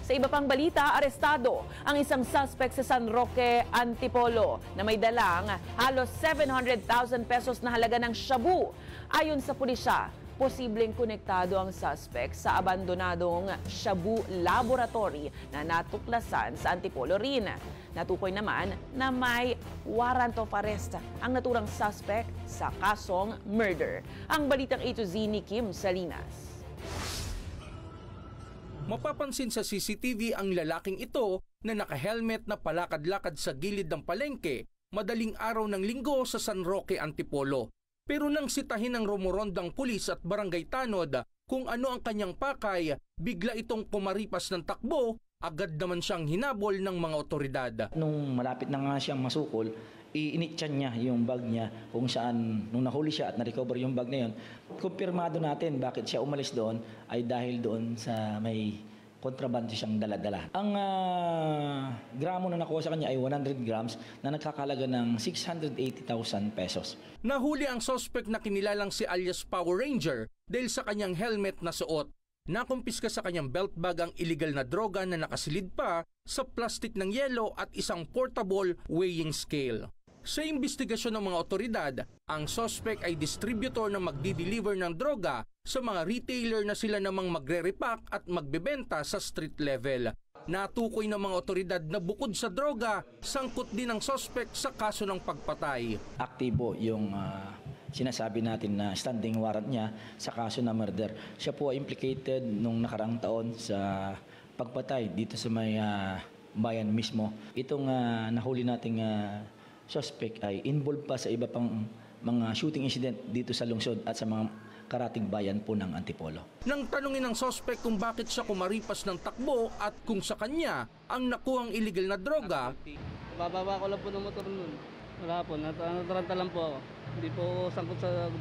Sa iba pang balita, arestado ang isang suspect sa San Roque, Antipolo na may dalang halos 700,000 pesos na halaga ng shabu. Ayon sa pulisya, posibleng konektado ang suspect sa abandonadong shabu laboratory na natuklasan sa Antipolo rin. Natukoy naman na may warrant of arrest ang naturang suspect sa kasong murder. Ang balitang A to Z ni Kim Salinas. Mapapansin sa CCTV ang lalaking ito na naka-helmet na palakad-lakad sa gilid ng palengke madaling araw ng linggo sa San Roque, Antipolo. Pero nang sitahin ng rumorondang pulis at barangay tanod kung ano ang kanyang pakay, bigla itong pumaripas ng takbo, agad naman siyang hinabol ng mga otoridad. Nung malapit na nga siyang masukol, inityan niya yung bag niya kung saan, nung nahuli siya at na-recover yung bag na yun, kumpirmado natin bakit siya umalis doon ay dahil doon sa may kontrabando siyang dala-dala. Ang gramo na nakuha sa kanya ay 100 grams na nagkakalaga ng 680,000 pesos. Nahuli ang suspect na kinilalang si alias Power Ranger dahil sa kanyang helmet na suot. Nakumpiska sa kanyang belt bag ang illegal na droga na nakasilid pa sa plastik ng yelo at isang portable weighing scale. Sa imbestigasyon ng mga otoridad, ang suspect ay distributor na magdi-deliver ng droga sa mga retailer na sila namang magre-repack at magbebenta sa street level. Natukoy ng mga otoridad na bukod sa droga, sangkot din ang suspect sa kaso ng pagpatay. Aktibo yung sinasabi natin na standing warrant niya sa kaso na murder. Siya po ay implicated nung nakaraang taon sa pagpatay dito sa may bayan mismo. Itong nahuli nating suspect ay involved pa sa iba pang mga shooting incident dito sa lungsod at sa mga karating bayan po ng Antipolo. Nang tanungin ng suspect kung bakit siya kumaripas ng takbo at kung sa kanya ang nakuhang illegal na droga, bababa ko lang po ng motor nun. Wala po, nataranta lang po ako. Hindi po sangkot sa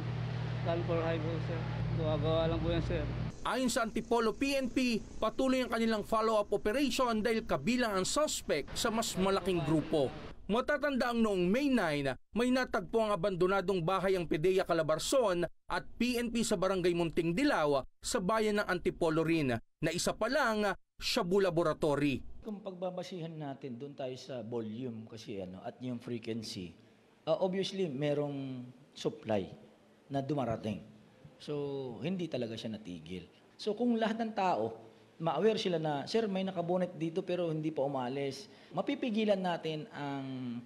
gun for high po, sir. Gawa lang po yan, sir. Ayon sa Antipolo PNP, patuloy ang kanilang follow-up operation dahil kabilang ang suspect sa mas malaking grupo. Matatanda ang noong May 9, may natagpo ang abandonadong bahay ang PDEA Calabarzon at PNP sa Barangay Munting Dilaw sa bayan ng Antipolo rin, na isa pa lang shabu laboratory. Kung pagbabasihan natin, doon tayo sa volume kasi at yung frequency, obviously merong supply na dumarating. So, hindi talaga siya natigil. So, kung lahat ng tao, ma-aware sila na, sir, may nakabonet dito pero hindi pa umalis, mapipigilan natin ang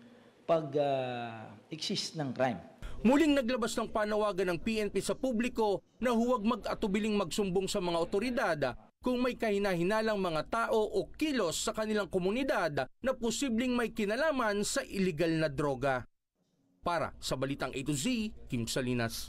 pag-exist ng crime. Muling naglabas ng panawagan ng PNP sa publiko na huwag mag-atubiling magsumbong sa mga otoridad kung may kahina-hinalang mga tao o kilos sa kanilang komunidad na posibleng may kinalaman sa illegal na droga. Para sa Balitang A to Z, Kim Salinas.